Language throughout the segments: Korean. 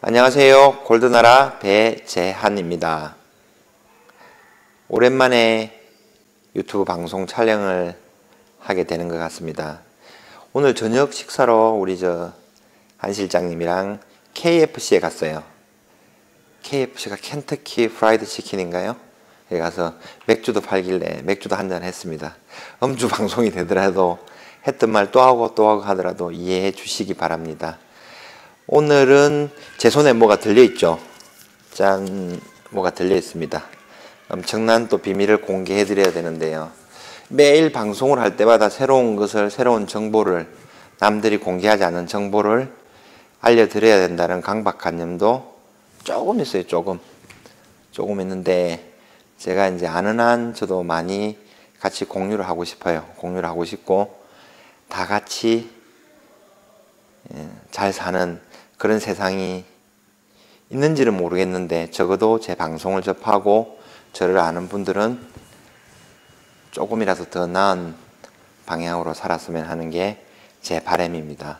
안녕하세요. 골드나라 배재한입니다. 오랜만에 유튜브 방송 촬영을 하게 되는 것 같습니다. 오늘 저녁 식사로 우리 한 실장님이랑 KFC에 갔어요. KFC가 켄터키 프라이드 치킨인가요? 여기 가서 맥주도 팔길래 맥주도 한잔 했습니다. 음주 방송이 되더라도 했던 말 또 하고 또 하고 하더라도 이해해 주시기 바랍니다. 오늘은 제 손에 뭐가 들려있죠. 짠, 뭐가 들려있습니다. 엄청난 또 비밀을 공개해 드려야 되는데요. 매일 방송을 할 때마다 새로운 것을, 새로운 정보를, 남들이 공개하지 않은 정보를 알려드려야 된다는 강박관념도 조금 있어요. 조금 있는데 제가 이제 아는 한 저도 많이 같이 공유를 하고 싶어요. 공유를 하고 싶고 다 같이 잘 사는 그런 세상이 있는지는 모르겠는데 적어도 제 방송을 접하고 저를 아는 분들은 조금이라도 더 나은 방향으로 살았으면 하는 게 제 바람입니다.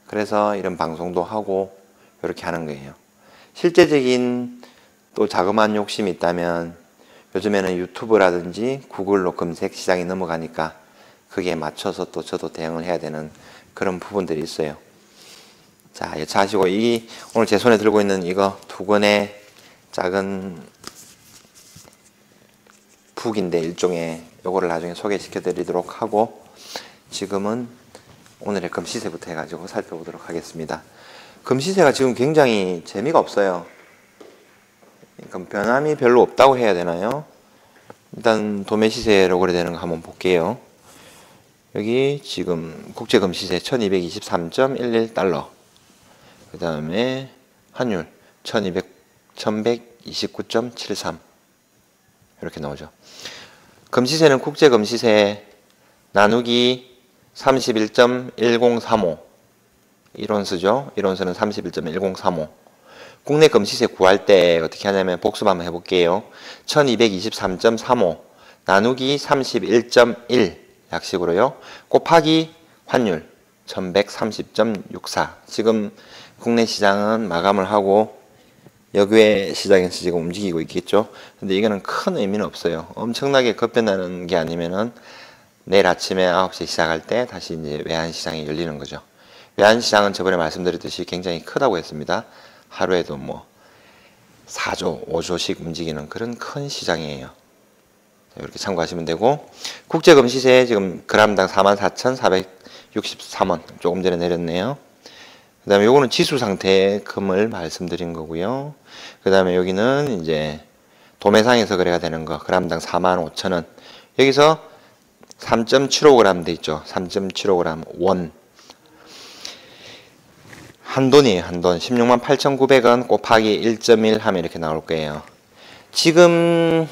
그래서 이런 방송도 하고 이렇게 하는 거예요. 실제적인 또 자그마한 욕심이 있다면 요즘에는 유튜브라든지 구글로 검색 시장이 넘어가니까 그게 맞춰서 또 저도 대응을 해야 되는 그런 부분들이 있어요. 자, 여차하시고 오늘 제 손에 들고 있는 이거 두 권의 작은 북인데 일종의 요거를 나중에 소개시켜 드리도록 하고 지금은 오늘의 금시세부터 해가지고 살펴보도록 하겠습니다. 금시세가 지금 굉장히 재미가 없어요. 그러니까 변함이 별로 없다고 해야 되나요? 일단 도매시세로 거래되는 거 한번 볼게요. 여기 지금 국제금시세 1223.11달러, 그 다음에 환율 1129.73 이렇게 나오죠. 금시세는 국제금시세 나누기 31.1035 1온스죠. 1온스는 31.1035. 국내 금시세 구할 때 어떻게 하냐면 복습 한번 해볼게요. 1223.35 나누기 31.1 약식으로요. 곱하기 환율 1130.64. 지금 국내 시장은 마감을 하고 역외 시장에서 지금 움직이고 있겠죠. 근데 이거는 큰 의미는 없어요. 엄청나게 급변하는 게 아니면은 내일 아침에 9시 시작할 때 다시 이제 외환 시장이 열리는 거죠. 외환 시장은 저번에 말씀드렸듯이 굉장히 크다고 했습니다. 하루에도 뭐 4조, 5조씩 움직이는 그런 큰 시장이에요. 이렇게 참고하시면 되고, 국제금시세 지금 그람당 44,463원 조금 전에 내렸네요. 그 다음에 요거는 지수 상태의 금을 말씀드린 거고요. 그 다음에 여기는 이제 도매상에서 거래가 되는 거 그람당 45,000원. 여기서 3.75g 돼 있죠. 3.75g 원. 한돈이에요. 한돈 168,900원 곱하기 1.1 하면 이렇게 나올 거예요. 지금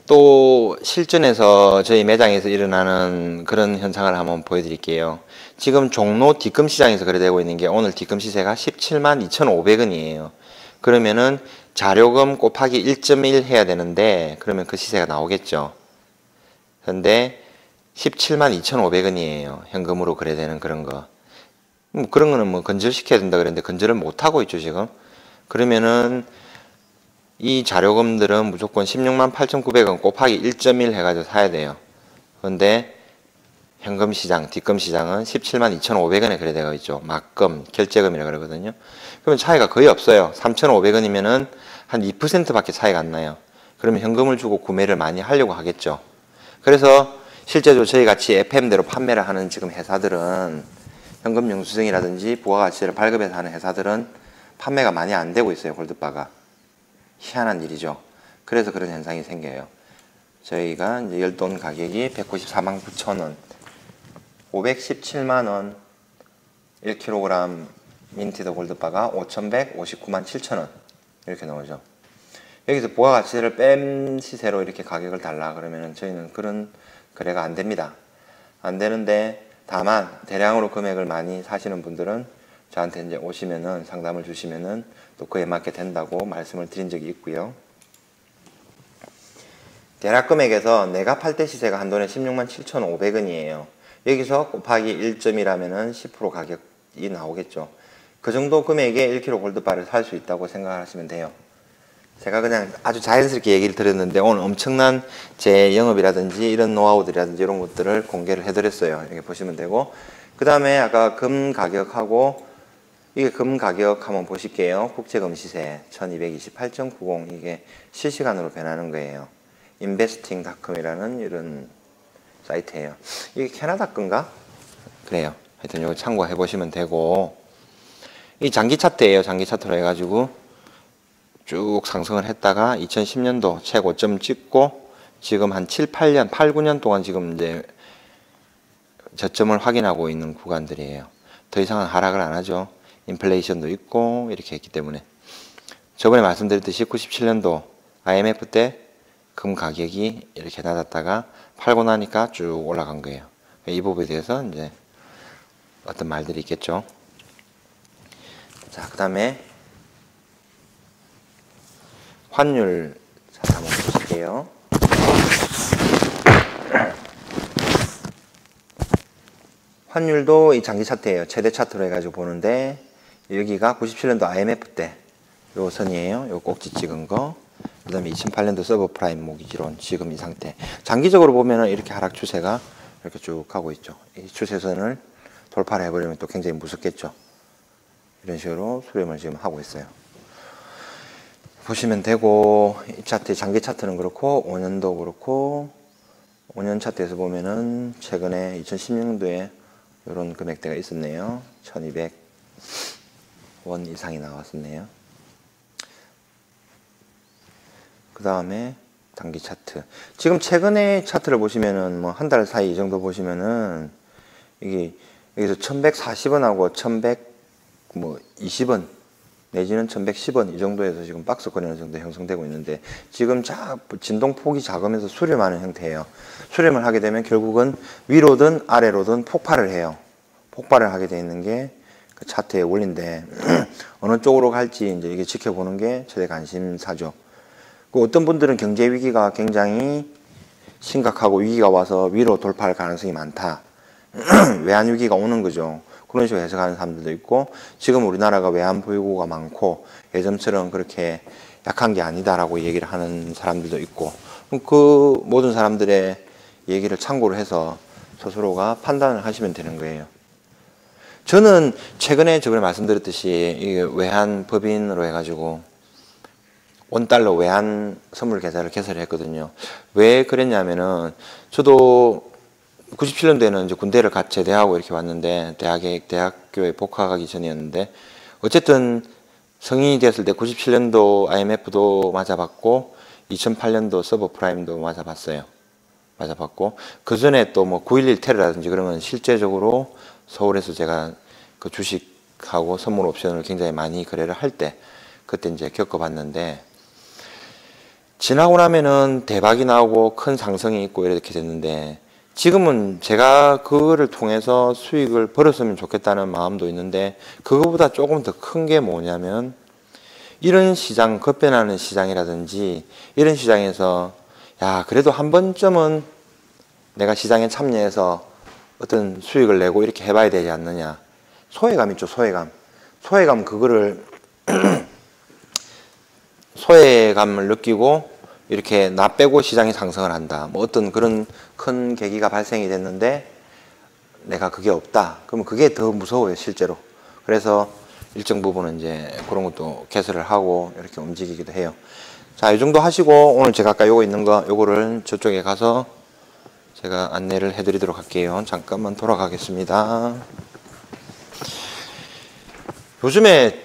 또 실전에서 저희 매장에서 일어나는 그런 현상을 한번 보여드릴게요. 지금 종로 뒷금 시장에서 거래되고 있는 게 오늘 뒷금 시세가 172,500원이에요. 그러면은 자료금 곱하기 1.1 해야 되는데 그러면 그 시세가 나오겠죠. 그런데 172,500원이에요. 현금으로 거래되는 그런 거. 그런 거는 뭐 건절시켜야 된다 그랬는데 건절을 못하고 있죠, 지금. 그러면은 이 자료금들은 무조건 168,900원 곱하기 1.1 해가지고 사야 돼요. 그런데 현금 시장, 뒷금 시장은 172,500원에 거래되고 있죠. 막금, 결제금이라고 그러거든요. 그러면 차이가 거의 없어요. 3,500원이면은 한 2%밖에 차이가 안 나요. 그러면 현금을 주고 구매를 많이 하려고 하겠죠. 그래서 실제로 저희 같이 FM대로 판매를 하는 지금 회사들은 현금 영수증이라든지 부가가치를 발급해서 하는 회사들은 판매가 많이 안 되고 있어요. 골드바가. 희한한 일이죠. 그래서 그런 현상이 생겨요. 저희가 이제 열돈 가격이 194만 9천원, 517만원, 1kg 민티드 골드바가 5,159만 7천원 이렇게 나오죠. 여기서 부가가치를 뺀 시세로 이렇게 가격을 달라 그러면은 저희는 그런 거래가 안 됩니다. 안 되는데 다만 대량으로 금액을 많이 사시는 분들은 저한테 이제 오시면은 상담을 주시면은 또 그에 맞게 된다고 말씀을 드린 적이 있고요. 대략 금액에서 내가 팔 때 시세가 한돈에 167,500원이에요. 여기서 곱하기 1.1하면은 10% 가격이 나오겠죠. 그 정도 금액에 1kg 골드바를 살 수 있다고 생각하시면 돼요. 제가 그냥 아주 자연스럽게 얘기를 드렸는데 오늘 엄청난 제 영업이라든지 이런 노하우들이라든지 이런 것들을 공개를 해드렸어요. 이렇게 보시면 되고, 그 다음에 아까 금 가격하고, 이게 금 가격 한번 보실게요. 국제금 시세 1228.90, 이게 실시간으로 변하는 거예요. investing.com이라는 이런 사이트예요. 이게 캐나다 건가? 그래요. 하여튼 이거 참고해 보시면 되고, 이 장기 차트예요. 장기 차트로 해가지고 쭉 상승을 했다가 2010년도 최고점 찍고 지금 한 7, 8년, 8, 9년 동안 지금 이제 저점을 확인하고 있는 구간들이에요. 더 이상은 하락을 안 하죠. 인플레이션도 있고 이렇게 했기 때문에. 저번에 말씀드렸듯이 97년도 IMF 때 금 가격이 이렇게 낮았다가 팔고 나니까 쭉 올라간 거예요. 이 부분에 대해서 이제 어떤 말들이 있겠죠. 자, 그 다음에 환율 자, 한번 보실게요. 환율도 이 장기 차트예요. 최대 차트로 해가지고 보는데 여기가 97년도 IMF 때 요 선이에요. 요 꼭지 찍은 거. 그 다음에 2008년도 서브프라임 모기지론 지금 이 상태. 장기적으로 보면은 이렇게 하락 추세가 이렇게 쭉 가고 있죠. 이 추세선을 돌파를 해버리면 또 굉장히 무섭겠죠. 이런 식으로 수렴을 지금 하고 있어요. 보시면 되고, 이 차트, 장기 차트는 그렇고 5년도 그렇고, 5년 차트에서 보면은 최근에 2016년도에 이런 금액대가 있었네요. 1200원 이상이 나왔었네요. 그 다음에 단기 차트. 지금 최근에 차트를 보시면은 뭐 한 달 사이 이 정도 보시면은 이게 여기서 1140원하고 1120원 내지는 1110원 이 정도에서 지금 박스권이 어느 정도 형성되고 있는데, 지금 진동폭이 작으면서 수렴하는 형태예요. 수렴을 하게 되면 결국은 위로든 아래로든 폭발을 해요. 폭발을 하게 되어 있는 게 그 차트의 원리인데 어느 쪽으로 갈지 이제 이게 지켜보는 게 최대 관심사죠. 그 어떤 분들은 경제 위기가 굉장히 심각하고 위기가 와서 위로 돌파할 가능성이 많다. 외환 위기가 오는 거죠. 그런 식으로 해석하는 사람들도 있고, 지금 우리나라가 외환 보유고가 많고 예전처럼 그렇게 약한 게 아니다라고 얘기를 하는 사람들도 있고, 그 모든 사람들의 얘기를 참고로 해서 스스로가 판단을 하시면 되는 거예요. 저는 최근에 저번에 말씀드렸듯이 이게 외환 법인으로 해가지고 원달러 외환 선물 계좌를 개설을 했거든요. 왜 그랬냐면은 저도 97년도에는 이제 군대를 제대하고 이렇게 왔는데 대학교에 복학하기 전이었는데, 어쨌든 성인이 됐을 때 97년도 IMF도 맞아봤고 2008년도 서브프라임도 맞아봤고 그 전에 또 뭐 9.11 테러라든지 그러면 실제적으로 서울에서 제가 그 주식하고 선물 옵션을 굉장히 많이 거래를 할 때 그때 이제 겪어봤는데, 지나고 나면은 대박이 나오고 큰 상승이 있고 이렇게 됐는데, 지금은 제가 그거를 통해서 수익을 벌었으면 좋겠다는 마음도 있는데, 그거보다 조금 더 큰 게 뭐냐면, 이런 시장, 급변하는 시장이라든지 이런 시장에서 야, 그래도 한 번쯤은 내가 시장에 참여해서 어떤 수익을 내고 이렇게 해봐야 되지 않느냐. 소외감 있죠, 소외감. 소외감, 그거를 소외감을 느끼고 이렇게 나 빼고 시장이 상승을 한다. 뭐 어떤 그런 큰 계기가 발생이 됐는데 내가 그게 없다. 그러면 그게 더 무서워요, 실제로. 그래서 일정 부분은 이제 그런 것도 개설을 하고 이렇게 움직이기도 해요. 자, 이 정도 하시고 오늘 제가 아까 요거 있는 거 요거를 저쪽에 가서 제가 안내를 해드리도록 할게요. 잠깐만 돌아가겠습니다. 요즘에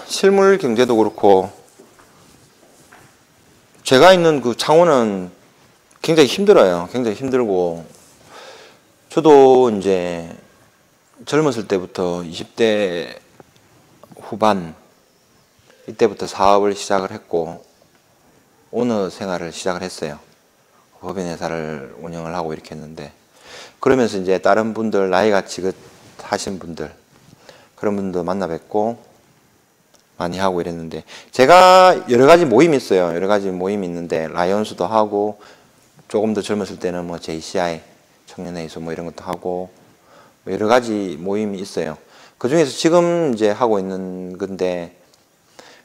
실물 경제도 그렇고 제가 있는 그 창원은 굉장히 힘들어요. 굉장히 힘들고, 저도 이제 젊었을 때부터 20대 후반 이때부터 사업을 시작을 했고 오너 생활을 시작을 했어요. 법인회사를 운영을 하고 이렇게 했는데, 그러면서 이제 다른 분들, 나이가 지긋하신 분들, 그런 분도 만나 뵙고 많이 하고 이랬는데, 제가 여러 가지 모임이 있어요. 여러 가지 모임이 있는데 라이온스도 하고, 조금 더 젊었을 때는 뭐 JCI 청년회의소 뭐 이런 것도 하고 여러 가지 모임이 있어요. 그 중에서 지금 이제 하고 있는 건데,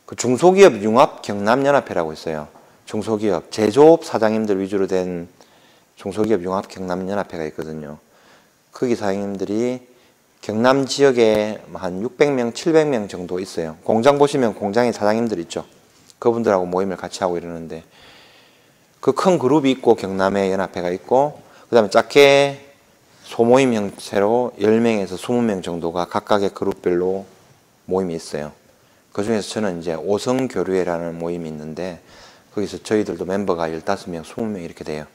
그 중소기업 융합 경남연합회라고 있어요. 중소기업, 제조업 사장님들 위주로 된 중소기업 융합 경남연합회가 있거든요. 거기 사장님들이 경남 지역에 한 600명, 700명 정도 있어요. 공장 보시면 공장에 사장님들 있죠. 그분들하고 모임을 같이 하고 이러는데, 그 큰 그룹이 있고 경남에 연합회가 있고, 그 다음에 작게 소모임 형태로 10명에서 20명 정도가 각각의 그룹별로 모임이 있어요. 그 중에서 저는 이제 오성교류회라는 모임이 있는데, 거기서 저희들도 멤버가 15명, 20명 이렇게 돼요.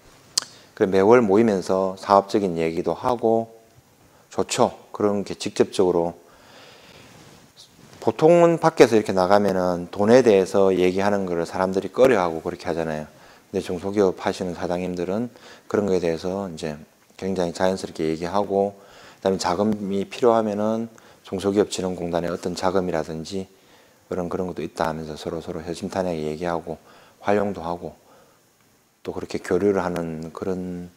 그래서 매월 모이면서 사업적인 얘기도 하고 좋죠. 그런 게 직접적으로. 보통은 밖에서 이렇게 나가면은 돈에 대해서 얘기하는 거를 사람들이 꺼려하고 그렇게 하잖아요. 근데 중소기업 하시는 사장님들은 그런 거에 대해서 이제 굉장히 자연스럽게 얘기하고, 그다음에 자금이 필요하면은 중소기업진흥공단에 어떤 자금이라든지 그런 것도 있다 하면서 서로 허심탄회하게 얘기하고 활용도 하고 또 그렇게 교류를 하는 그런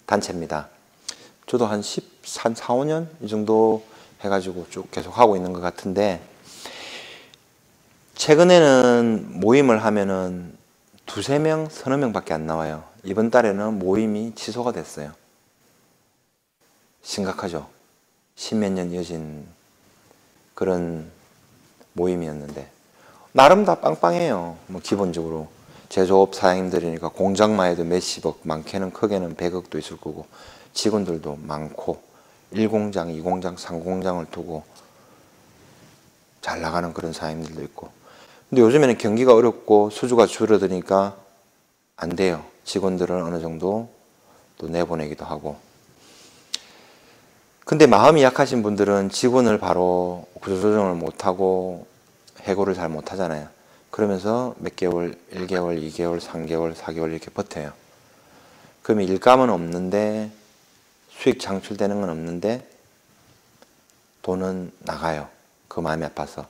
단체입니다. 저도 한 4, 5년 이 정도 해가지고 쭉 계속 하고 있는 것 같은데, 최근에는 모임을 하면은 두세 명, 서너 명밖에 안 나와요. 이번 달에는 모임이 취소가 됐어요. 심각하죠. 십몇 년 이어진 그런 모임이었는데, 나름 다 빵빵해요. 뭐 기본적으로 제조업 사장님들이니까 공장만 해도 몇십억, 많게는 크게는 100억도 있을 거고, 직원들도 많고 1공장, 2공장, 3공장을 두고 잘 나가는 그런 사장님들도 있고. 근데 요즘에는 경기가 어렵고 수주가 줄어드니까 안 돼요. 직원들은 어느 정도 또 내보내기도 하고. 근데 마음이 약하신 분들은 직원을 바로 구조조정을 못하고 해고를 잘 못하잖아요. 그러면서 몇 개월, 1개월, 2개월, 3개월, 4개월 이렇게 버텨요. 그러면 일감은 없는데 수익 창출되는 건 없는데 돈은 나가요. 그 마음이 아파서.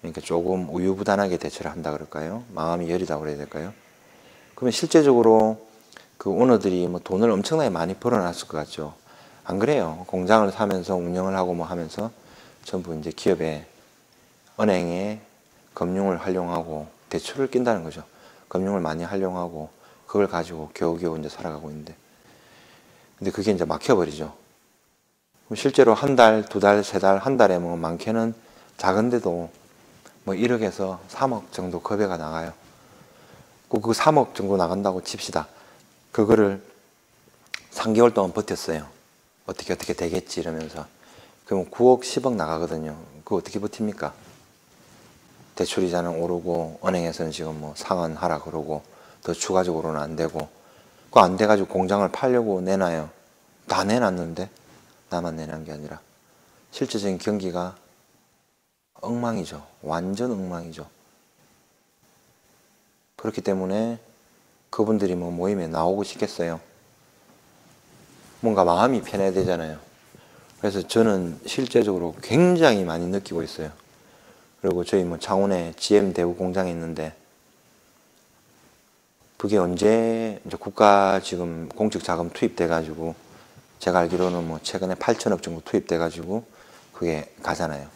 그러니까 조금 우유부단하게 대처를 한다 그럴까요? 마음이 여리다 그래야 될까요? 그러면 실제적으로 그 오너들이 뭐 돈을 엄청나게 많이 벌어놨을 것 같죠. 안 그래요. 공장을 사면서 운영을 하고 뭐 하면서 전부 이제 기업에, 은행에 금융을 활용하고 대출을 낀다는 거죠. 금융을 많이 활용하고 그걸 가지고 겨우겨우 이제 살아가고 있는데, 근데 그게 이제 막혀버리죠. 실제로 한 달, 두 달, 세 달, 한 달에 뭐 많게는 작은데도 뭐 1억에서 3억 정도 급여가 나가요. 그 3억 정도 나간다고 칩시다. 그거를 3개월 동안 버텼어요. 어떻게 되겠지 이러면서. 그러면 9억, 10억 나가거든요. 그거 어떻게 버팁니까? 대출이자는 오르고 은행에서는 지금 뭐 상환하라 그러고 더 추가적으로는 안 되고, 그거 안 돼가지고 공장을 팔려고 내놔요. 다 내놨는데 나만 내놓은 게 아니라 실제적인 경기가 엉망이죠. 완전 엉망이죠. 그렇기 때문에 그분들이 뭐 모임에 나오고 싶겠어요? 뭔가 마음이 편해야 되잖아요. 그래서 저는 실제적으로 굉장히 많이 느끼고 있어요. 그리고 저희 뭐 창원에 GM 대우 공장이 있는데, 그게 언제 이제 국가 지금 공적 자금 투입돼 가지고, 제가 알기로는 뭐 최근에 8천억 정도 투입돼 가지고 그게 가잖아요.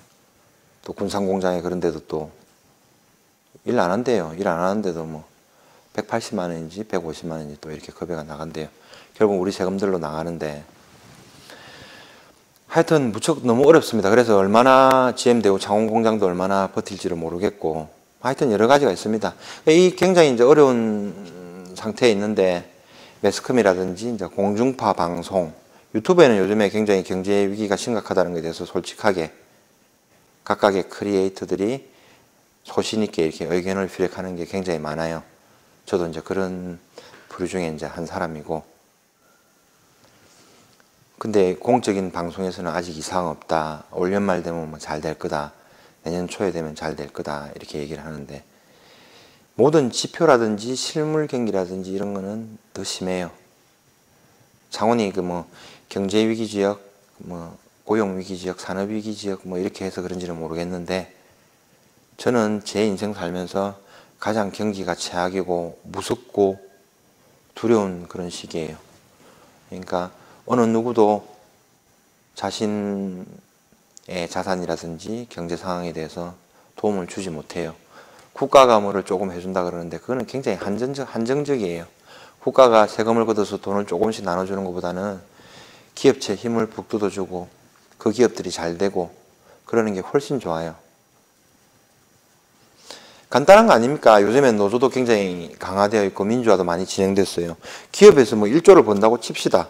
또 군산 공장에 그런 데도 또 일 안 한대요. 일 안 하는데도 뭐 180만 원인지 150만 원인지 또 이렇게 급여가 나간대요. 결국 우리 세금들로 나가는데, 하여튼 무척 너무 어렵습니다. 그래서 얼마나 GM대우 창원 공장도 얼마나 버틸지를 모르겠고, 하여튼 여러 가지가 있습니다. 이 굉장히 이제 어려운 상태에 있는데, 매스컴이라든지 이제 공중파 방송, 유튜브에는 요즘에 굉장히 경제 위기가 심각하다는 것에 대해서 솔직하게 각각의 크리에이터들이 소신 있게 이렇게 의견을 피력하는 게 굉장히 많아요. 저도 이제 그런 부류 중에 이제 한 사람이고, 근데 공적인 방송에서는 아직 이상 없다. 올 연말 되면 뭐 잘 될 거다. 내년 초에 되면 잘 될 거다. 이렇게 얘기를 하는데, 모든 지표라든지 실물 경기라든지 이런 거는 더 심해요. 창원이 그 뭐 경제 위기 지역, 뭐 고용 위기 지역, 산업 위기 지역 뭐 이렇게 해서 그런지는 모르겠는데, 저는 제 인생 살면서 가장 경기가 최악이고 무섭고 두려운 그런 시기예요. 그러니까 어느 누구도 자신의 자산이라든지 경제 상황에 대해서 도움을 주지 못해요. 국가가 뭐를 조금 해준다 그러는데 그거는 굉장히 한정적이에요. 국가가 세금을 걷어서 돈을 조금씩 나눠주는 것보다는 기업체 힘을 북 뜯어주고 그 기업들이 잘 되고 그러는 게 훨씬 좋아요. 간단한 거 아닙니까? 요즘엔 노조도 굉장히 강화되어 있고 민주화도 많이 진행됐어요. 기업에서 뭐 1조를 번다고 칩시다.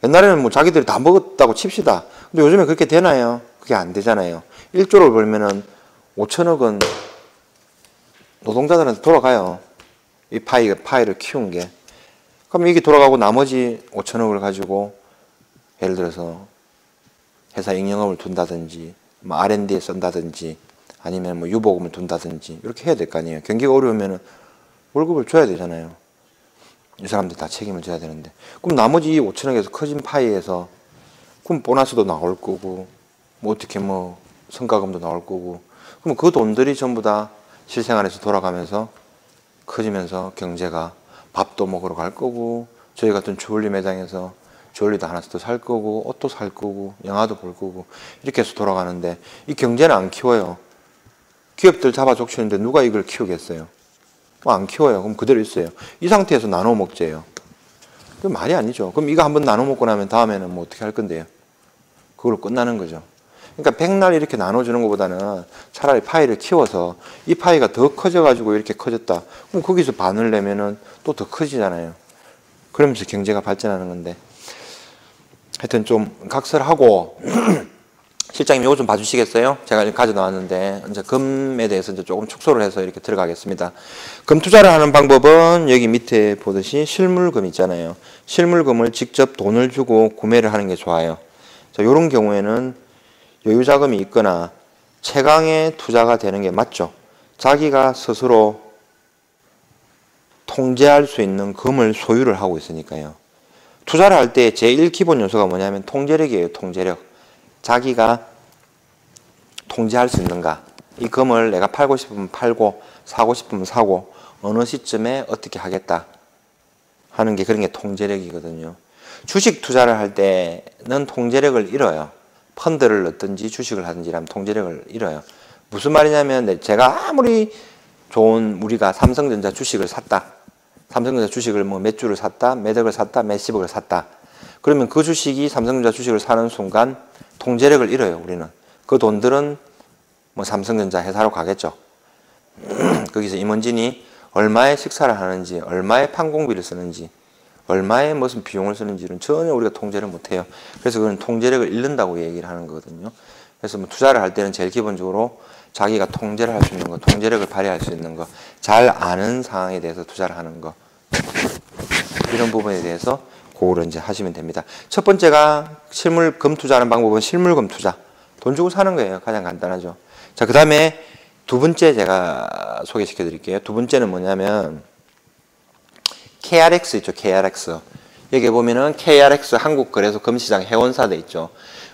옛날에는 뭐 자기들이 다 먹었다고 칩시다. 근데 요즘에 그렇게 되나요? 그게 안 되잖아요. 1조를 벌면은 5천억은 노동자들한테 돌아가요. 이 파이를 키운 게. 그럼 이게 돌아가고 나머지 5천억을 가지고 예를 들어서 회사营영업을 둔다든지 뭐 R&D에 쓴다든지 아니면 뭐 유보금을 둔다든지 이렇게 해야 될 거 아니에요. 경기가 어려우면 월급을 줘야 되잖아요. 이 사람들 다 책임을 져야 되는데. 그럼 나머지 5천억에서 커진 파이에서 그럼 보너스도 나올 거고 뭐 어떻게 뭐 성과금도 나올 거고 그럼 그 돈들이 전부 다 실생활에서 돌아가면서 커지면서 경제가 밥도 먹으러 갈 거고 저희 같은 주얼리 매장에서 주얼리도 하나씩 더 살 거고 옷도 살 거고 영화도 볼 거고 이렇게 해서 돌아가는데 이 경제는 안 키워요. 기업들 잡아 족치는데 누가 이걸 키우겠어요? 안 키워요. 그럼 그대로 있어요. 이 상태에서 나눠 먹재요. 그 말이 아니죠. 그럼 이거 한번 나눠 먹고 나면 다음에는 뭐 어떻게 할 건데요? 그걸로 끝나는 거죠. 그러니까 백날 이렇게 나눠주는 것보다는 차라리 파이를 키워서 이 파이가 더 커져가지고 이렇게 커졌다. 그럼 거기서 반을 내면은 또 더 커지잖아요. 그러면서 경제가 발전하는 건데. 하여튼 좀 각설하고 실장님 이거 좀 봐주시겠어요? 제가 가져 나왔는데 이제 금에 대해서 이제 조금 축소를 해서 이렇게 들어가겠습니다. 금 투자를 하는 방법은 여기 밑에 보듯이 실물금 있잖아요. 실물금을 직접 돈을 주고 구매를 하는 게 좋아요. 자, 이런 경우에는 여유자금이 있거나 채광의 투자가 되는 게 맞죠. 자기가 스스로 통제할 수 있는 금을 소유를 하고 있으니까요. 투자를 할 때 제일 기본 요소가 뭐냐면 통제력이에요. 통제력. 자기가 통제할 수 있는가. 이 금을 내가 팔고 싶으면 팔고 사고 싶으면 사고 어느 시점에 어떻게 하겠다 하는 게 그런 게 통제력이거든요. 주식 투자를 할 때는 통제력을 잃어요. 펀드를 넣든지 주식을 하든지 하면 통제력을 잃어요. 무슨 말이냐면 제가 아무리 좋은 우리가 삼성전자 주식을 샀다. 삼성전자 주식을 뭐 몇 주를 샀다, 몇 억을 샀다, 몇십억을 샀다. 그러면 그 주식이 삼성전자 주식을 사는 순간 통제력을 잃어요, 우리는. 그 돈들은 뭐 삼성전자 회사로 가겠죠. 거기서 임원진이 얼마의 식사를 하는지, 얼마의 판공비를 쓰는지, 얼마의 무슨 비용을 쓰는지는 전혀 우리가 통제를 못해요. 그래서 그건 통제력을 잃는다고 얘기를 하는 거거든요. 그래서 뭐 투자를 할 때는 제일 기본적으로 자기가 통제를 할 수 있는 거, 통제력을 발휘할 수 있는 거, 잘 아는 상황에 대해서 투자를 하는 거, 이런 부분에 대해서 그거를 이제 하시면 됩니다. 첫 번째가 실물금 투자하는 방법은 실물금 투자. 돈 주고 사는 거예요. 가장 간단하죠. 자, 그 다음에 두 번째 제가 소개시켜 드릴게요. 두 번째는 뭐냐면 KRX 있죠. KRX. 여기 보면은 KRX 한국거래소 금시장 회원사 돼 있죠.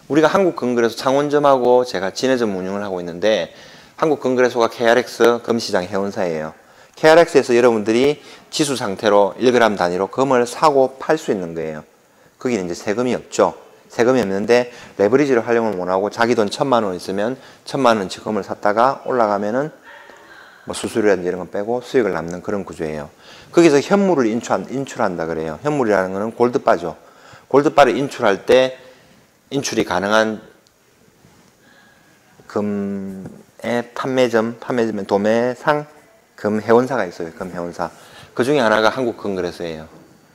우리가 한국금거래소 창원점하고 제가 진해점 운영을 하고 있는데 한국금거래소가 KRX 금시장 회원사예요. KRX에서 여러분들이 지수 상태로 1g 단위로 금을 사고 팔 수 있는 거예요. 거기는 이제 세금이 없죠. 세금이 없는데 레버리지를 활용을 못하고 자기 돈 1,000만 원 있으면 1,000만 원치 금을 샀다가 올라가면은 뭐 수수료라든지 이런 거 빼고 수익을 남는 그런 구조예요. 거기서 현물을 인출한다 그래요. 현물이라는 거는 골드바죠. 골드바를 인출할 때 인출이 가능한 금의 판매점의 도매상 금 회원사가 있어요. 금 회원사. 그 중에 하나가 한국금거래소예요.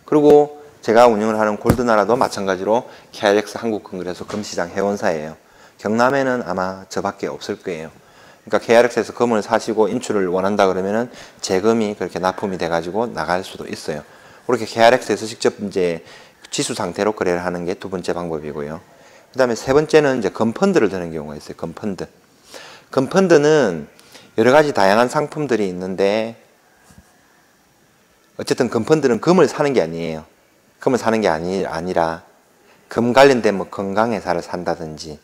그리고 제가 운영을 하는 골드나라도 마찬가지로 KRX 한국금거래소 금시장 회원사예요. 경남에는 아마 저밖에 없을 거예요. 그러니까 KRX에서 금을 사시고 인출을 원한다 그러면은 재금이 그렇게 납품이 돼가지고 나갈 수도 있어요. 그렇게 KRX에서 직접 이제 지수 상태로 거래를 하는 게 두 번째 방법이고요. 그 다음에 세 번째는 이제 금펀드를 드는 경우가 있어요. 금펀드. 금펀드는 여러 가지 다양한 상품들이 있는데 어쨌든 금펀드는 금을 사는 게 아니에요. 금을 사는 게 아니라 금 관련된 뭐 건강회사를 산다든지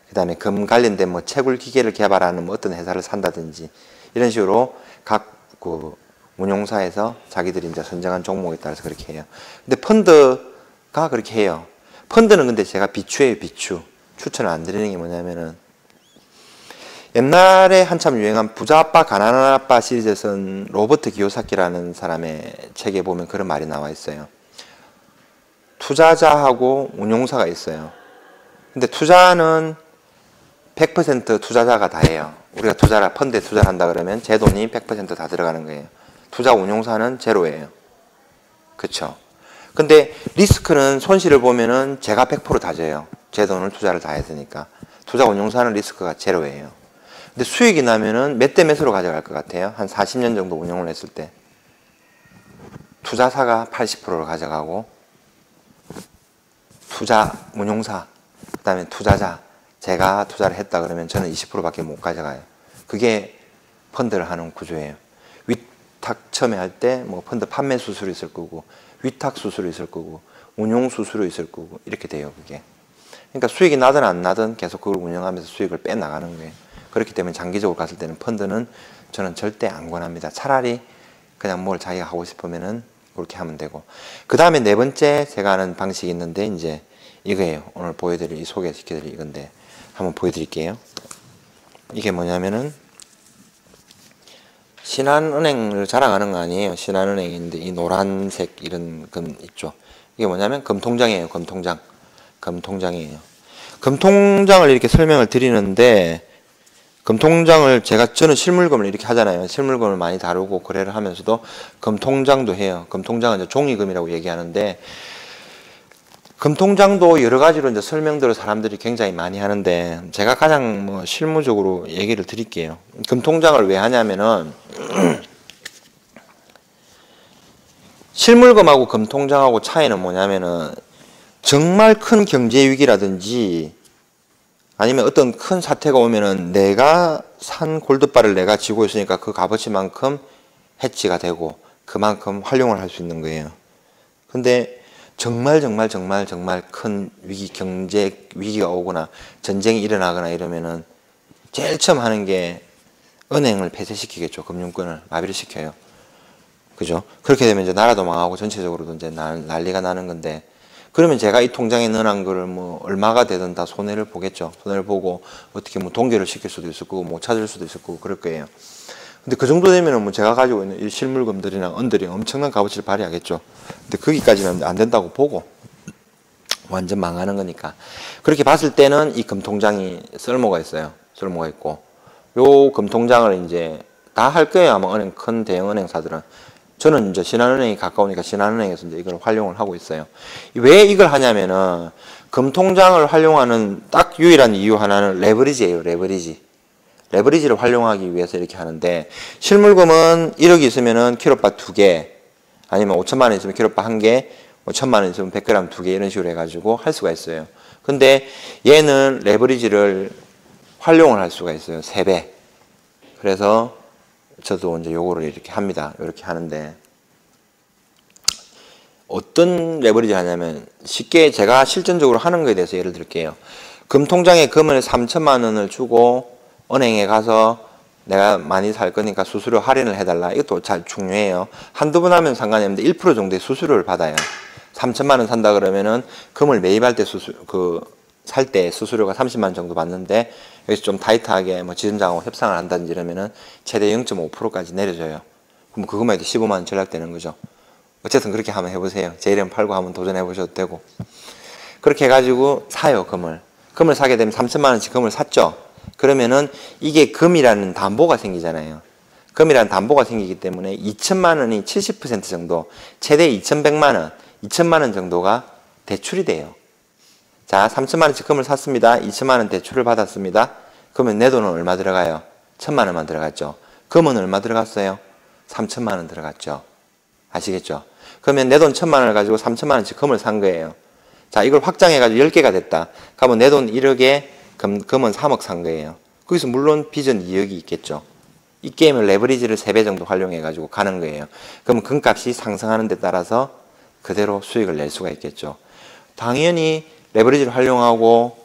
그 다음에 금 관련된 뭐 채굴 기계를 개발하는 뭐 어떤 회사를 산다든지 이런 식으로 각 그 운용사에서 자기들이 이제 선정한 종목에 따라서 그렇게 해요. 근데 펀드가 그렇게 해요. 펀드는 근데 제가 비추예요, 비추. 추천을 안 드리는 게 뭐냐면은 옛날에 한참 유행한 부자 아빠 가난한 아빠 시리즈에서는 로버트 기요사키라는 사람의 책에 보면 그런 말이 나와 있어요. 투자자하고 운용사가 있어요. 근데 투자는 100% 투자자가 다 해요. 우리가 펀드에 투자를 한다 그러면 제 돈이 100% 다 들어가는 거예요. 투자 운용사는 제로예요. 그쵸? 근데 리스크는 손실을 보면은 제가 100%다 져요. 제 돈을 투자를 다 했으니까. 투자 운용사는 리스크가 제로예요. 근데 수익이 나면은 몇 대 몇으로 가져갈 것 같아요? 한 40년 정도 운용을 했을 때. 투자사가 80%를 가져가고, 투자 운용사, 그 다음에 투자자, 제가 투자를 했다 그러면 저는 20%밖에 못 가져가요. 그게 펀드를 하는 구조예요. 위탁 처음에 할 때 뭐 펀드 판매 수수료 있을 거고, 위탁 수수료 있을 거고, 운용 수수료 있을 거고, 이렇게 돼요, 그게. 그러니까 수익이 나든 안 나든 계속 그걸 운영하면서 수익을 빼 나가는 거예요. 그렇기 때문에 장기적으로 갔을 때는 펀드는 저는 절대 안 권합니다. 차라리 그냥 뭘 자기가 하고 싶으면은 그렇게 하면 되고. 그 다음에 네 번째 제가 하는 방식이 있는데, 이제 이거예요. 오늘 소개시켜드릴 이건데, 한번 보여드릴게요. 이게 뭐냐면은, 신한은행을 자랑하는 거 아니에요. 신한은행인데, 이 노란색 이런 금 있죠. 이게 뭐냐면, 금통장이에요. 금통장이에요. 금통장을 이렇게 설명을 드리는데, 금통장을 저는 실물금을 이렇게 하잖아요. 실물금을 많이 다루고 거래를 하면서도 금통장도 해요. 금통장은 이제 종이금이라고 얘기하는데, 금통장도 여러 가지로 이제 설명들을 사람들이 굉장히 많이 하는데, 제가 가장 실무적으로 얘기를 드릴게요. 금통장을 왜 하냐면은, 실물금하고 금통장하고 차이는 뭐냐면은, 정말 큰 경제 위기라든지, 아니면 어떤 큰 사태가 오면은 내가 산 골드바를 내가 쥐고 있으니까 그 값어치만큼 해치가 되고 그만큼 활용을 할 수 있는 거예요. 근데 정말 큰 경제 위기가 오거나 전쟁이 일어나거나 이러면은 제일 처음 하는 게 은행을 폐쇄시키겠죠. 금융권을 마비를 시켜요. 그죠? 그렇게 되면 이제 나라도 망하고 전체적으로도 이제 난리가 나는 건데, 그러면 제가 이 통장에 넣어놓은 거를 뭐 얼마가 되든 다 손해를 보겠죠. 손해를 보고 어떻게 뭐 동결을 시킬 수도 있을 거고 못 찾을 수도 있을 거고 그럴 거예요. 근데 그 정도 되면은 뭐 제가 가지고 있는 이 실물금들이나 은들이 엄청난 값어치를 발휘하겠죠. 근데 거기까지는 안 된다고 보고 완전 망하는 거니까. 그렇게 봤을 때는 이 금통장이 쓸모가 있어요. 쓸모가 있고, 요 금통장을 이제 다 할 거예요. 아마 큰 대형 은행사들은. 저는 이제 신한은행이 가까우니까 신한은행에서 이제 이걸 활용을 하고 있어요. 왜 이걸 하냐면은, 금통장을 활용하는 딱 유일한 이유 하나는 레버리지예요, 레버리지. 레버리지를 활용하기 위해서 이렇게 하는데, 실물금은 1억이 있으면은 키로바 2개, 아니면 5천만 원 있으면 키로바 1개, 5천만 원 있으면 100g 2개 이런 식으로 해가지고 할 수가 있어요. 근데 얘는 레버리지를 활용을 할 수가 있어요. 3배. 그래서 저도 이제 요거를 이렇게 합니다. 이렇게 하는데, 어떤 레버리지를 하냐면, 쉽게 제가 실전적으로 하는 거에 대해서 예를 들게요. 금통장에 금을 3천만 원을 주고 은행에 가서 내가 많이 살 거니까 수수료 할인을 해달라. 이것도 잘 중요해요. 한두 번 하면 상관이 없는데 1% 정도의 수수료를 받아요. 3천만 원 산다 그러면은 금을 매입할 때 살 때 수수료가 30만 원 정도 받는데, 여기서 좀 타이트하게 뭐 지점장하고 협상을 한다든지 이러면은 최대 0.5%까지 내려줘요. 그럼 그것만 해도 15만 원 절약되는 거죠. 어쨌든 그렇게 한번 해보세요. 제 이름 팔고 한번 도전해 보셔도 되고. 그렇게 해가지고 사요, 금을. 금을 사게 되면 3천만 원씩 금을 샀죠. 그러면은 이게 금이라는 담보가 생기잖아요. 금이라는 담보가 생기기 때문에 2천만 원이 70% 정도, 최대 2,100만 원, 2천만 원 정도가 대출이 돼요. 자, 3천만 원씩 금을 샀습니다. 2천만 원 대출을 받았습니다. 그러면 내 돈은 얼마 들어가요? 1천만 원만 들어갔죠. 금은 얼마 들어갔어요? 3천만 원 들어갔죠. 아시겠죠? 그러면 내 돈 1천만 원을 가지고 3천만 원씩 금을 산 거예요. 자, 이걸 확장해가지고 10개가 됐다. 그러면 내 돈 1억에 금은 3억 산 거예요. 거기서 물론 빚은 2억이 있겠죠. 이 게임을 레버리지를 3배 정도 활용해가지고 가는 거예요. 그러면 금값이 상승하는 데 따라서 그대로 수익을 낼 수가 있겠죠. 당연히 레버리지를 활용하고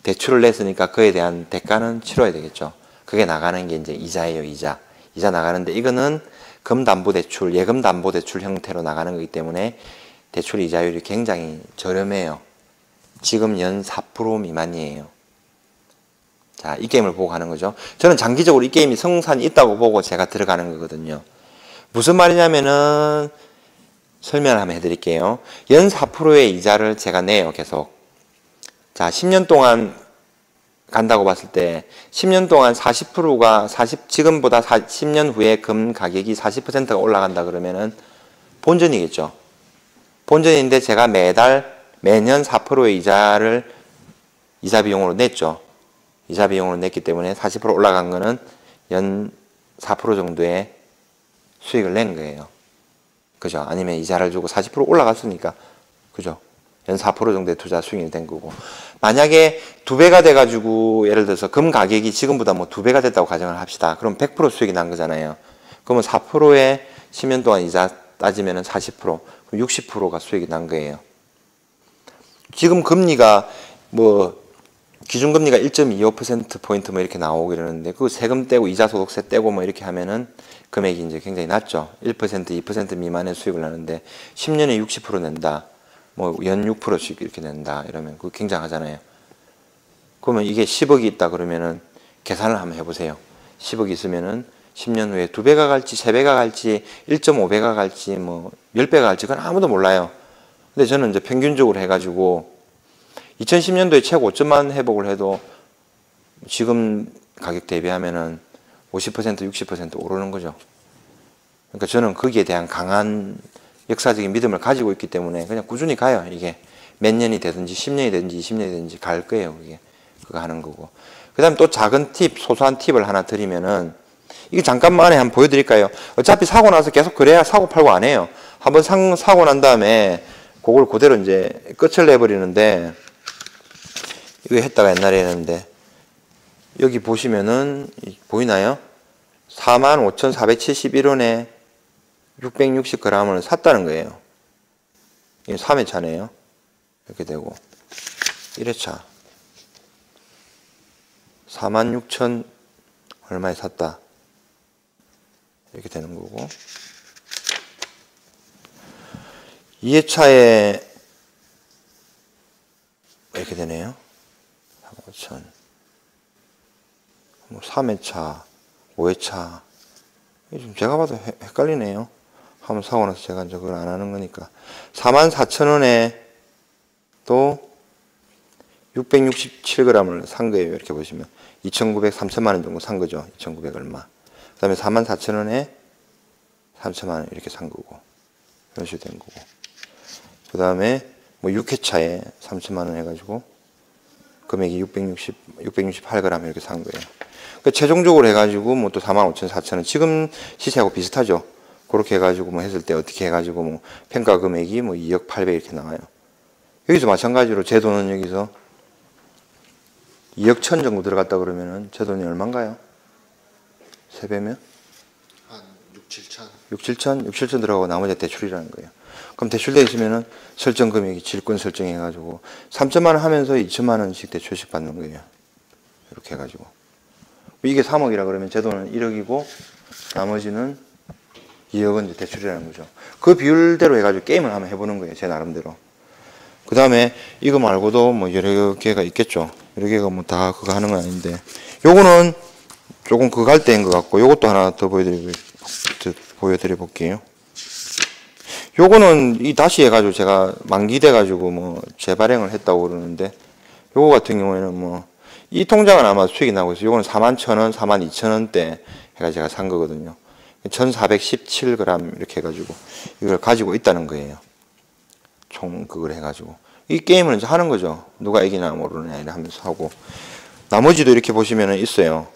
대출을 냈으니까 그에 대한 대가는 치러야 되겠죠. 그게 나가는 게 이제 이자예요, 이자. 이자 나가는데, 이거는 금담보대출, 예금담보대출 형태로 나가는 거기 때문에 대출 이자율이 굉장히 저렴해요. 지금 연 4% 미만이에요. 자, 이 게임을 보고 가는 거죠. 저는 장기적으로 이 게임이 성산이 있다고 보고 제가 들어가는 거거든요. 무슨 말이냐면은 설명을 한번 해드릴게요. 연 4%의 이자를 제가 내요, 계속. 자, 10년 동안 간다고 봤을 때 10년 동안 40%가 지금보다 10년 후에 금 가격이 40%가 올라간다 그러면은 본전이겠죠. 본전인데 제가 매년 4%의 이자 비용으로 냈죠. 이자 비용으로 냈기 때문에 40% 올라간 거는 연 4% 정도의 수익을 낸 거예요. 그죠? 아니면 이자를 주고 40% 올라갔으니까, 그죠? 연 4% 정도의 투자 수익이 된 거고. 만약에 2배가 돼가지고, 예를 들어서 금 가격이 지금보다 뭐 2배가 됐다고 가정을 합시다. 그럼 100% 수익이 난 거잖아요. 그러면 4%에 10년 동안 이자 따지면 40%, 그럼 60%가 수익이 난 거예요. 지금 금리가 기준금리가 1.25%포인트 뭐 이렇게 나오고 이러는데, 그 세금 떼고 이자 소득세 떼고 뭐 이렇게 하면은 금액이 이제 굉장히 낮죠. 1%, 2% 미만의 수익을 나는데 10년에 60% 낸다. 뭐 연 6%씩 이렇게 낸다. 이러면 그거 굉장하잖아요. 그러면 이게 10억이 있다 그러면은 계산을 한번 해보세요. 10억이 있으면은 10년 후에 2배가 갈지, 3배가 갈지, 1.5배가 갈지, 뭐 10배가 갈지 그건 아무도 몰라요. 근데 저는 이제 평균적으로 해가지고 2010년도에 최고 5천만 회복을 해도 지금 가격 대비하면은 50%, 60% 오르는 거죠. 그러니까 저는 거기에 대한 강한 역사적인 믿음을 가지고 있기 때문에 그냥 꾸준히 가요. 이게 몇 년이 되든지 10년이 되든지 20년이 되든지 갈 거예요. 그거 하는 거고. 그 다음에 또 작은 팁, 소소한 팁을 하나 드리면은, 이게 잠깐만에 한번 보여드릴까요? 어차피 사고 나서 계속 그래야 사고 팔고 안 해요. 한번 사고 난 다음에 그걸 그대로 이제 끝을 내버리는데, 이거 했다가 옛날에 했는데, 여기 보시면은 보이나요? 45,471원에 660g을 샀다는 거예요. 이게 3회차네요. 이렇게 되고 1회차 46,000 얼마에 샀다. 이렇게 되는 거고, 2회차에 이렇게 되네요. 35,000. 3회차, 5회차. 좀 제가 봐도 헷갈리네요. 한번 사고 나서 제가 이제 그걸 안 하는 거니까. 44,000원에 또 667g을 산 거예요. 이렇게 보시면. 2,900, 3천만 원 정도 산 거죠. 2,900 얼마. 그 다음에 44,000원에 3천만 원 이렇게 산 거고. 이런 식으로 된 거고. 그 다음에 뭐 6회차에 3천만 원 해가지고 금액이 668g 이렇게 산 거예요. 그러니까 최종적으로 해가지고 뭐 또 45,000, 지금 시세하고 비슷하죠. 그렇게 해가지고 뭐 했을 때 어떻게 해가지고 뭐 평가 금액이 뭐 2억 800 이렇게 나와요. 여기서 마찬가지로 제 돈은 여기서 2억 1천 정도 들어갔다 그러면은 제 돈이 얼마인가요? 3배면? 한 6, 7천. 6, 7천? 6, 7천 들어가고 나머지 대출이라는 거예요. 그럼 대출돼 있으면은 설정 금액이 질권 설정해가지고 3천만 원 하면서 2천만 원씩 대출씩 받는 거예요. 이렇게 해가지고. 이게 3억이라 그러면 제 돈은 1억이고 나머지는 2억은 이제 대출이라는 거죠. 그 비율대로 해가지고 게임을 한번 해보는 거예요. 제 나름대로. 그 다음에 이거 말고도 뭐 여러 개가 있겠죠. 여러 개가 뭐 다 그거 하는 건 아닌데, 요거는 조금 그거 갈 때인 것 같고, 요것도 하나 더 보여드려 볼게요. 요거는 다시 해가지고 제가 만기돼가지고 뭐 재발행을 했다고 그러는데, 요거 같은 경우에는 뭐 이 통장은 아마 수익이 나고 있어요. 요거는 41,000원, 42,000원대 해가 제가 산 거거든요. 1,417g 이렇게 해가지고 이걸 가지고 있다는 거예요. 총 그걸 해가지고 이 게임을 이제 하는 거죠. 누가 이기나 모르느냐 이래 하면서 하고, 나머지도 이렇게 보시면은 있어요.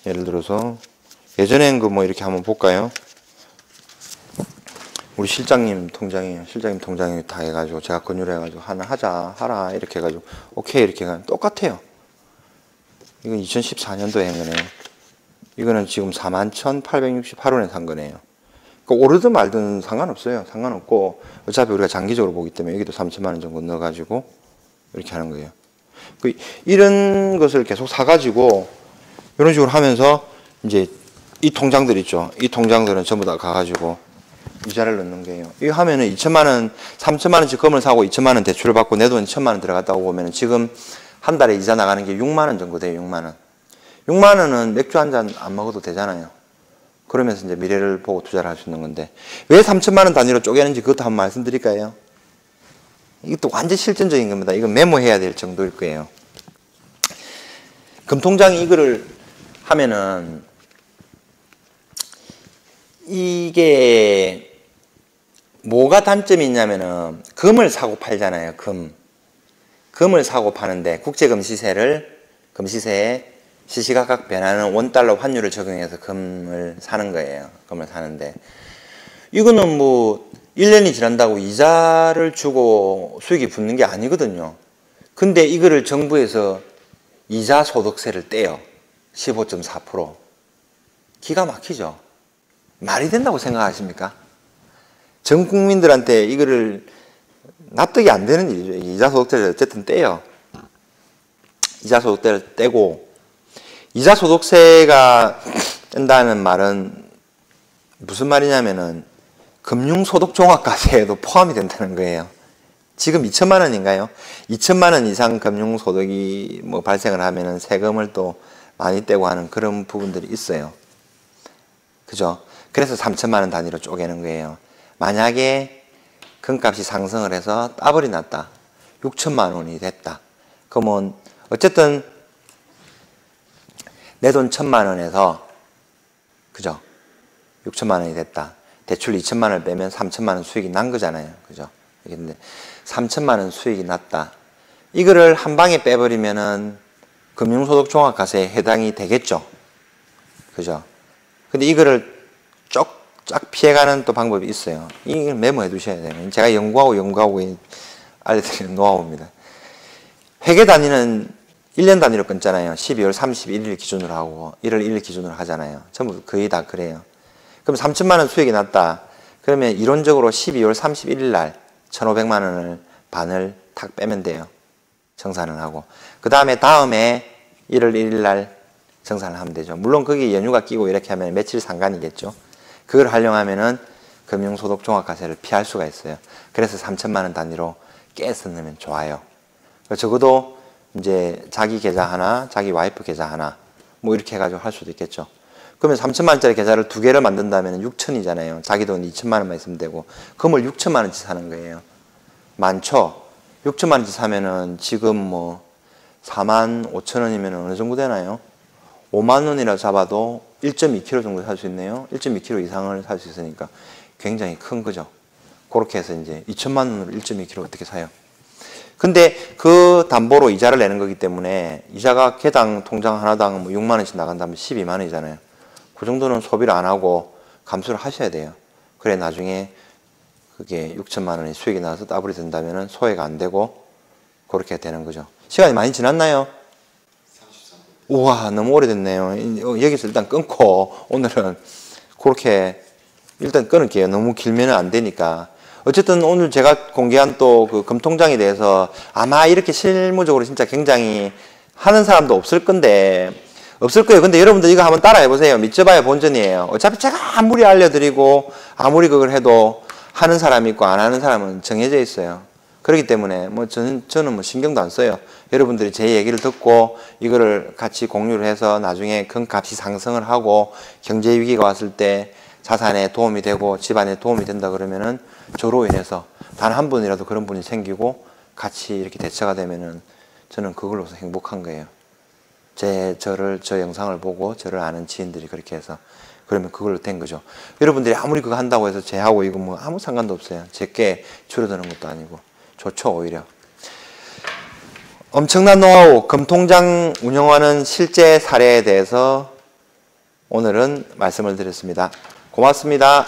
예를 들어서 예전엔 그 뭐 이렇게 한번 볼까요? 우리 실장님 통장이에요. 실장님 통장에 다 해가지고 제가 권유를 해가지고 하나 하라 이렇게 해가지고 오케이 이렇게 가면 똑같아요. 이건 2014년도에 한 거네요. 이거는 지금 41,868원에 산 거네요. 그러니까 오르든 말든 상관없어요. 상관없고 어차피 우리가 장기적으로 보기 때문에 여기도 3천만 원 정도 넣어가지고 이렇게 하는 거예요. 이런 것을 계속 사가지고 이런 식으로 하면서 이제 이 통장들 있죠. 이 통장들은 전부 다 가가지고 이자를 넣는 거예요. 이거 하면은 2천만 원, 3천만 원씩 금을 사고 2천만 원 대출을 받고 내 돈 1천만 원 들어갔다고 보면은 지금 한 달에 이자 나가는 게 6만 원 정도 돼요. 6만 원. 6만 원은 맥주 한 잔 안 먹어도 되잖아요. 그러면서 이제 미래를 보고 투자를 할 수 있는 건데 왜 3천만 원 단위로 쪼개는지 그것도 한번 말씀드릴까요? 이것도 완전 실전적인 겁니다. 이거 메모해야 될 정도일 거예요. 금통장이 이거를 하면은 이게 뭐가 단점이 있냐면은 금을 사고 팔잖아요. 금을 사고 파는데 국제금 시세를 금시세에 시시각각 변하는 원달러 환율을 적용해서 금을 사는 거예요. 금을 사는데 이거는 뭐 1년이 지난다고 이자를 주고 수익이 붙는 게 아니거든요. 근데 이거를 정부에서 이자 소득세를 떼요. 15.4%. 기가 막히죠. 말이 된다고 생각하십니까? 전 국민들한테 이거를 납득이 안 되는 일이죠. 이자 소득세를 어쨌든 떼요. 이자 소득세를 떼고 이자 소득세가 뗀다는 말은 무슨 말이냐면은 금융소득종합과세에도 포함이 된다는 거예요. 지금 2천만 원인가요? 2천만 원 이상 금융소득이 뭐 발생을 하면은 세금을 또 많이 떼고 하는 그런 부분들이 있어요. 그죠? 그래서 3천만 원 단위로 쪼개는 거예요. 만약에 금값이 상승을 해서 따블이 났다. 6천만 원이 됐다. 그러면 어쨌든 내 돈 1천만 원에서 그죠? 6천만 원이 됐다. 대출 2천만 원을 빼면 3천만 원 수익이 난 거잖아요. 그죠? 근데 3천만 원 수익이 났다. 이거를 한 방에 빼버리면은 금융소득종합과세에 해당이 되겠죠. 그죠? 근데 이거를 쫙 피해가는 또 방법이 있어요. 이걸 메모해 두셔야 돼요. 제가 연구하고 알려드리는 노하우입니다. 회계 단위는 1년 단위로 끊잖아요. 12월 31일 기준으로 하고 1월 1일 기준으로 하잖아요. 전부 거의 다 그래요. 그럼 3천만 원 수익이 났다. 그러면 이론적으로 12월 31일 날 1,500만 원을 반을 탁 빼면 돼요. 정산을 하고. 그 다음에 1월 1일 날 정산을 하면 되죠. 물론 거기 연휴가 끼고 이렇게 하면 며칠 상관이겠죠. 그걸 활용하면은 금융소득종합과세를 피할 수가 있어요. 그래서 3천만 원 단위로 깨서 넣으면 좋아요. 적어도 이제 자기 계좌 하나, 자기 와이프 계좌 하나 뭐 이렇게 해가지고 할 수도 있겠죠. 그러면 3천만 원짜리 계좌를 2개를 만든다면 6천이잖아요. 자기 돈 2천만 원만 있으면 되고 금을 6천만 원치 사는 거예요. 많죠? 6천만 원치 사면은 지금 뭐 4만 5천 원이면 어느 정도 되나요? 5만 원이라 잡아도 1.2kg 정도 살 수 있네요. 1.2kg 이상을 살 수 있으니까 굉장히 큰 거죠. 그렇게 해서 이제 2천만 원으로 1.2kg 어떻게 사요? 근데 그 담보로 이자를 내는 거기 때문에 이자가 개당 통장 하나당 뭐 6만 원씩 나간다면 12만 원이잖아요. 그 정도는 소비를 안 하고 감수를 하셔야 돼요. 그래 나중에 그게 6천만 원이 수익이 나서 더블이 된다면 소외가 안 되고 그렇게 되는 거죠. 시간이 많이 지났나요? 33분. 우와 너무 오래됐네요. 여기서 일단 끊고 오늘은 그렇게 일단 끊을게요. 너무 길면 안 되니까. 어쨌든 오늘 제가 공개한 또 그 금통장에 대해서 아마 이렇게 실무적으로 진짜 굉장히 하는 사람도 없을 건데 없을 거예요. 근데 여러분들 이거 한번 따라해 보세요. 믿져봐야 본전이에요. 어차피 제가 아무리 알려드리고 아무리 그걸 해도 하는 사람이 있고 안 하는 사람은 정해져 있어요. 그렇기 때문에 뭐 저는 뭐 신경도 안 써요. 여러분들이 제 얘기를 듣고 이거를 같이 공유를 해서 나중에 금값이 상승을 하고 경제 위기가 왔을 때 자산에 도움이 되고 집안에 도움이 된다 그러면은 저로 인해서 단 한 분이라도 그런 분이 생기고 같이 이렇게 대처가 되면은 저는 그걸로서 행복한 거예요. 저 영상을 보고 저를 아는 지인들이 그렇게 해서 그러면 그걸로 된 거죠. 여러분들이 아무리 그거 한다고 해서 제하고 이거 뭐 아무 상관도 없어요. 제게 줄어드는 것도 아니고 좋죠 오히려. 엄청난 노하우 금통장 운영하는 실제 사례에 대해서 오늘은 말씀을 드렸습니다. 고맙습니다.